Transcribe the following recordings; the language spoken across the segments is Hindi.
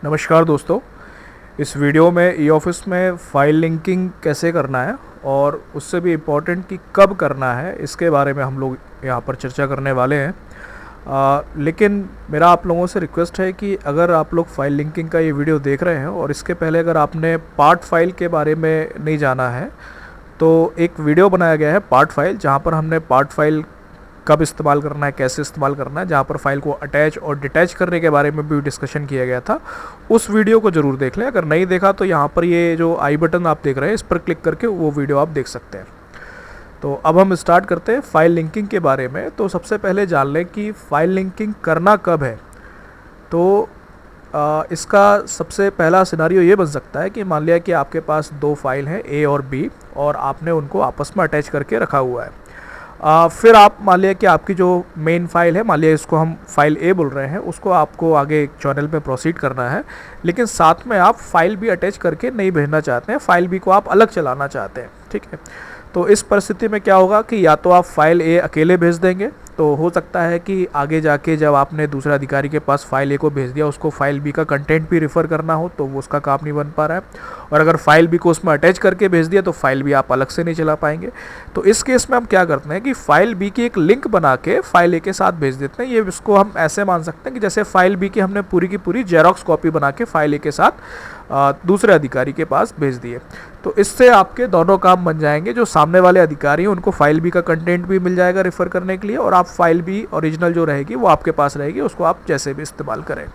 नमस्कार दोस्तों। इस वीडियो में ई ऑफिस में फ़ाइल लिंकिंग कैसे करना है और उससे भी इम्पोर्टेंट कि कब करना है, इसके बारे में हम लोग यहाँ पर चर्चा करने वाले हैं। लेकिन मेरा आप लोगों से रिक्वेस्ट है कि अगर आप लोग फ़ाइल लिंकिंग का ये वीडियो देख रहे हैं और इसके पहले अगर आपने पार्ट फाइल के बारे में नहीं जाना है तो एक वीडियो बनाया गया है पार्ट फाइल, जहाँ पर हमने पार्ट फाइल कब इस्तेमाल करना है, कैसे इस्तेमाल करना है, जहाँ पर फाइल को अटैच और डिटैच करने के बारे में भी डिस्कशन किया गया था। उस वीडियो को ज़रूर देख लें। अगर नहीं देखा तो यहाँ पर ये जो आई बटन आप देख रहे हैं इस पर क्लिक करके वो वीडियो आप देख सकते हैं। तो अब हम स्टार्ट करते हैं फाइल लिंकिंग के बारे में। तो सबसे पहले जान लें कि फ़ाइल लिंकिंग करना कब है। तो इसका सबसे पहला सिनारियो ये बन सकता है कि मान लिया कि आपके पास दो फाइल हैं ए और बी और आपने उनको आपस में अटैच करके रखा हुआ है। फिर आप मान लिया कि आपकी जो मेन फाइल है, मान लिया इसको हम फाइल ए बोल रहे हैं, उसको आपको आगे एक चैनल पे प्रोसीड करना है, लेकिन साथ में आप फाइल भी अटैच करके नहीं भेजना चाहते हैं, फाइल बी को आप अलग चलाना चाहते हैं। ठीक है, तो इस परिस्थिति में क्या होगा कि या तो आप फाइल ए अकेले भेज देंगे, तो हो सकता है कि आगे जाके जब आपने दूसरे अधिकारी के पास फाइल ए को भेज दिया, उसको फाइल बी का कंटेंट भी रेफ़र करना हो तो वो उसका काम नहीं बन पा रहा है। और अगर फाइल बी को उसमें अटैच करके भेज दिया तो फाइल बी आप अलग से नहीं चला पाएंगे। तो इस केस में हम क्या करते हैं कि फाइल बी की एक लिंक बना के फाइल ए के साथ भेज देते हैं। ये इसको हम ऐसे मान सकते हैं कि जैसे फाइल बी की हमने पूरी की पूरी जेरॉक्स कॉपी बना के फाइल ए के साथ दूसरे अधिकारी के पास भेज दिए। तो इससे आपके दोनों काम बन जाएंगे। जो सामने वाले अधिकारी हैं उनको फाइल बी का कंटेंट भी मिल जाएगा रेफ़र करने के लिए, और आप फाइल बी ओरिजिनल जो रहेगी वो आपके पास रहेगी, उसको आप जैसे भी इस्तेमाल करें।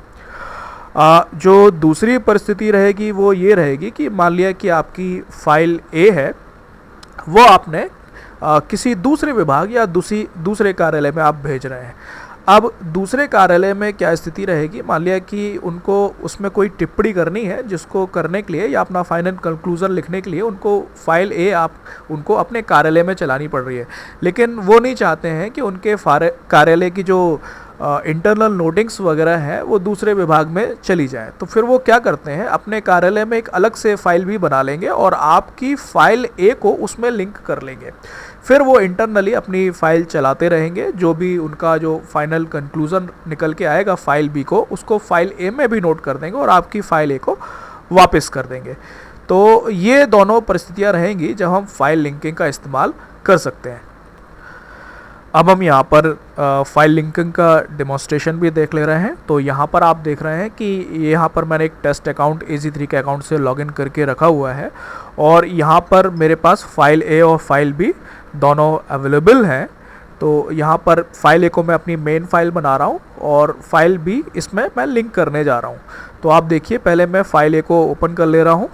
जो दूसरी परिस्थिति रहेगी वो ये रहेगी कि मान लिया कि आपकी फ़ाइल ए है, वो आपने किसी दूसरे विभाग या दूसरे कार्यालय में आप भेज रहे हैं। अब दूसरे कार्यालय में क्या स्थिति रहेगी, मान लिया कि उनको उसमें कोई टिप्पणी करनी है, जिसको करने के लिए या अपना फाइनल कंक्लूज़न लिखने के लिए उनको फाइल ए आप उनको अपने कार्यालय में चलानी पड़ रही है, लेकिन वो नहीं चाहते हैं कि उनके कार्यालय की जो इंटरनल नोटिंग्स वगैरह है वो दूसरे विभाग में चली जाए। तो फिर वो क्या करते हैं, अपने कार्यालय में एक अलग से फाइल भी बना लेंगे और आपकी फ़ाइल ए को उसमें लिंक कर लेंगे। फिर वो इंटरनली अपनी फ़ाइल चलाते रहेंगे, जो भी उनका जो फाइनल कंक्लूज़न निकल के आएगा फाइल बी को, उसको फाइल ए में भी नोट कर देंगे और आपकी फ़ाइल ए को वापस कर देंगे। तो ये दोनों परिस्थितियाँ रहेंगी जब हम फाइल लिंकिंग का इस्तेमाल कर सकते हैं। अब हम यहाँ पर फाइल लिंकिंग का डेमोन्स्ट्रेशन भी देख ले रहे हैं। तो यहाँ पर आप देख रहे हैं कि यहाँ पर मैंने एक टेस्ट अकाउंट AG3 के अकाउंट से लॉगिन करके रखा हुआ है और यहाँ पर मेरे पास फाइल ए और फाइल बी दोनों अवेलेबल हैं। तो यहाँ पर फाइल ए को मैं अपनी मेन फाइल बना रहा हूँ और फाइल बी इसमें मैं लिंक करने जा रहा हूँ। तो आप देखिए, पहले मैं फाइल ए को ओपन कर ले रहा हूँ।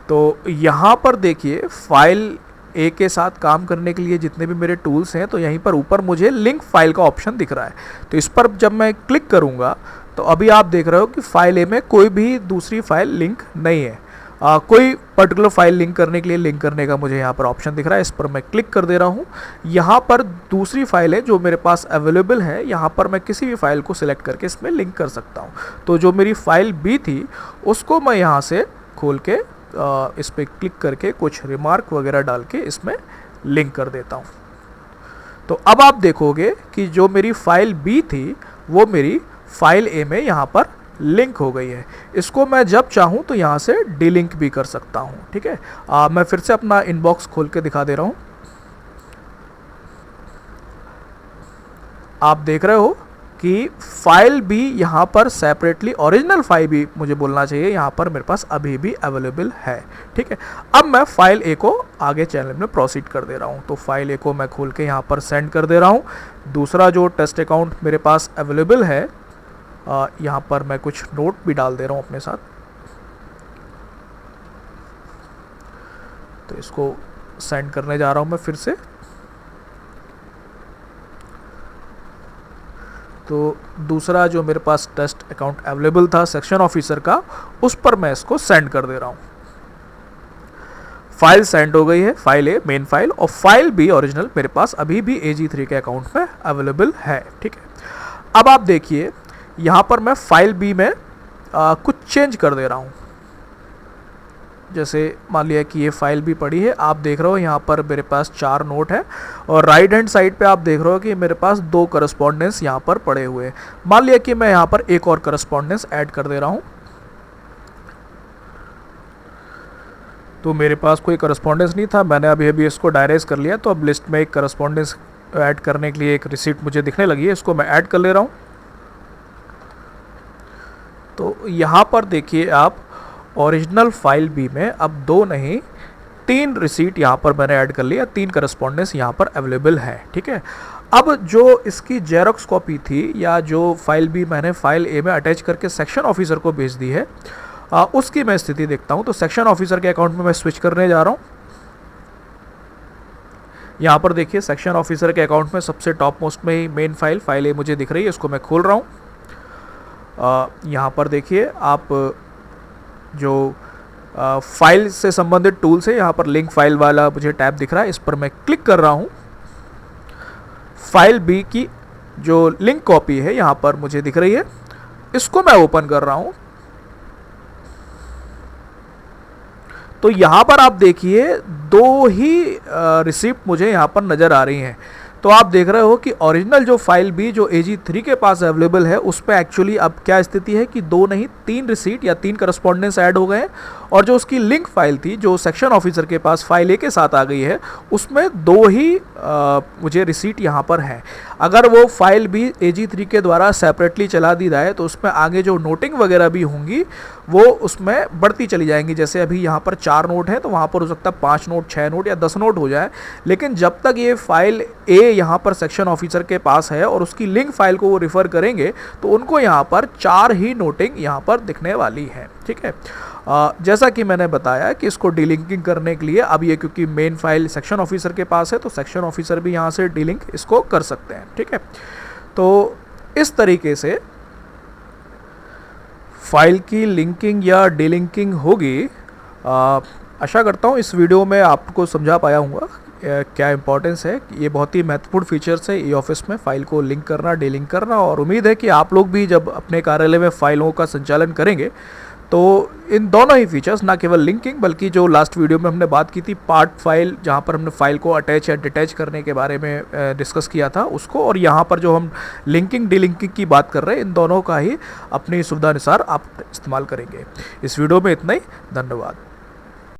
तो यहाँ पर देखिए, फाइल ए के साथ काम करने के लिए जितने भी मेरे टूल्स हैं, तो यहीं पर ऊपर मुझे लिंक फाइल का ऑप्शन दिख रहा है। तो इस पर जब मैं क्लिक करूंगा तो अभी आप देख रहे हो कि फाइल ए में कोई भी दूसरी फाइल लिंक नहीं है। कोई पर्टिकुलर फाइल लिंक करने के लिए लिंक करने का मुझे यहाँ पर ऑप्शन दिख रहा है, इस पर मैं क्लिक कर दे रहा हूँ। यहाँ पर दूसरी फाइलें जो मेरे पास अवेलेबल है, यहाँ पर मैं किसी भी फाइल को सिलेक्ट करके इसमें लिंक कर सकता हूँ। तो जो मेरी फाइल बी थी उसको मैं यहाँ से खोल के इस पर क्लिक करके कुछ रिमार्क वगैरह डाल के इसमें लिंक कर देता हूँ। तो अब आप देखोगे कि जो मेरी फाइल बी थी वो मेरी फाइल ए में यहाँ पर लिंक हो गई है। इसको मैं जब चाहूँ तो यहाँ से डीलिंक भी कर सकता हूँ। ठीक है, मैं फिर से अपना इनबॉक्स खोल के दिखा दे रहा हूँ। आप देख रहे हो कि फाइल बी यहाँ पर सेपरेटली, ओरिजिनल फाइल भी मुझे बोलना चाहिए, यहाँ पर मेरे पास अभी भी अवेलेबल है। ठीक है, अब मैं फाइल ए को आगे चैनल में प्रोसीड कर दे रहा हूँ। तो फाइल ए को मैं खोल के यहाँ पर सेंड कर दे रहा हूँ। दूसरा जो टेस्ट अकाउंट मेरे पास अवेलेबल है, यहाँ पर मैं कुछ नोट भी डाल दे रहा हूँ अपने साथ। तो इसको सेंड करने जा रहा हूँ मैं फिर से। तो दूसरा जो मेरे पास टेस्ट अकाउंट अवेलेबल था सेक्शन ऑफिसर का, उस पर मैं इसको सेंड कर दे रहा हूँ। फाइल सेंड हो गई है, फाइल ए मेन फाइल, और फाइल बी ओरिजिनल मेरे पास अभी भी AG3 के अकाउंट में अवेलेबल है। ठीक है, अब आप देखिए यहाँ पर मैं फाइल बी में कुछ चेंज कर दे रहा हूँ। जैसे मान लिया कि ये फाइल भी पड़ी है, आप देख रहे हो यहाँ पर मेरे पास 4 नोट है और राइट हैंड साइड पे आप देख रहे हो कि मेरे पास 2 करस्पॉन्डेंस यहाँ पर पड़े हुए हैं। मान लिया कि मैं यहाँ पर एक और करस्पॉन्डेंस ऐड कर दे रहा हूँ, तो मेरे पास कोई करस्पॉन्डेंस नहीं था, मैंने अभी अभी इसको डायरेक्ट कर लिया, तो अब लिस्ट में एक करस्पॉन्डेंस ऐड करने के लिए एक रिसीट मुझे दिखने लगी है, इसको मैं ऐड कर ले रहा हूँ। तो यहाँ पर देखिए आप ओरिजिनल फाइल बी में अब 2 नहीं 3 रिसीट यहाँ पर मैंने ऐड कर लिया, 3 करस्पॉन्डेंस यहाँ पर अवेलेबल है। ठीक है, अब जो इसकी जेरोक्स कॉपी थी या जो फाइल बी मैंने फाइल ए में अटैच करके सेक्शन ऑफिसर को भेज दी है, उसकी मैं स्थिति देखता हूँ। तो सेक्शन ऑफिसर के अकाउंट में मैं स्विच करने जा रहा हूँ। यहाँ पर देखिए सेक्शन ऑफिसर के अकाउंट में सबसे टॉप मोस्ट में ही मेन फाइल ए मुझे दिख रही है, इसको मैं खोल रहा हूँ। यहाँ पर देखिए आप जो फाइल से संबंधित टूल्स है, यहाँ पर लिंक फाइल वाला मुझे टैब दिख रहा है, इस पर मैं क्लिक कर रहा हूँ। फाइल बी की जो लिंक कॉपी है यहाँ पर मुझे दिख रही है, इसको मैं ओपन कर रहा हूँ। तो यहाँ पर आप देखिए 2 ही रिसिप्ट मुझे यहाँ पर नज़र आ रही हैं। तो आप देख रहे हो कि ओरिजिनल जो फाइल बी जो AG3 के पास अवेलेबल है, उस पर एक्चुअली अब क्या स्थिति है कि 2 नहीं 3 रिसीट या 3 करस्पॉन्डेंस ऐड हो गए, और जो उसकी लिंक फाइल थी जो सेक्शन ऑफिसर के पास फाइल ए के साथ आ गई है, उसमें 2 ही मुझे रिसीट यहाँ पर है। अगर वो फाइल भी AG3 के द्वारा सेपरेटली चला दी जाए तो उसमें आगे जो नोटिंग वगैरह भी होंगी वो उसमें बढ़ती चली जाएंगी। जैसे अभी यहाँ पर 4 नोट है तो वहाँ पर हो सकता है 5 नोट 6 नोट या 10 नोट हो जाए, लेकिन जब तक ये फाइल ए यहाँ पर सेक्शन ऑफिसर के पास है और उसकी लिंक फाइल को वो रिफ़र करेंगे तो उनको यहाँ पर 4 ही नोटिंग यहाँ पर दिखने वाली है। ठीक है, जैसा कि मैंने बताया कि इसको डीलिंकिंग करने के लिए अब ये क्योंकि मेन फाइल सेक्शन ऑफिसर के पास है तो सेक्शन ऑफिसर भी यहाँ से डीलिंक इसको कर सकते हैं। ठीक है, तो इस तरीके से फाइल की लिंकिंग या डीलिंकिंग होगी। आशा करता हूँ इस वीडियो में आपको समझा पाया हूँ क्या इंपॉर्टेंस है। ये बहुत ही महत्वपूर्ण फीचर्स है ई ऑफिस में फाइल को लिंक करना, डीलिंक करना, और उम्मीद है कि आप लोग भी जब अपने कार्यालय में फाइलों का संचालन करेंगे तो इन दोनों ही फीचर्स, ना केवल लिंकिंग बल्कि जो लास्ट वीडियो में हमने बात की थी पार्ट फाइल, जहां पर हमने फाइल को अटैच या डिटैच करने के बारे में डिस्कस किया था उसको, और यहाँ पर जो हम लिंकिंग डीलिंकिंग की बात कर रहे हैं, इन दोनों का ही अपनी सुविधा अनुसार आप इस्तेमाल करेंगे। इस वीडियो में इतना ही, धन्यवाद।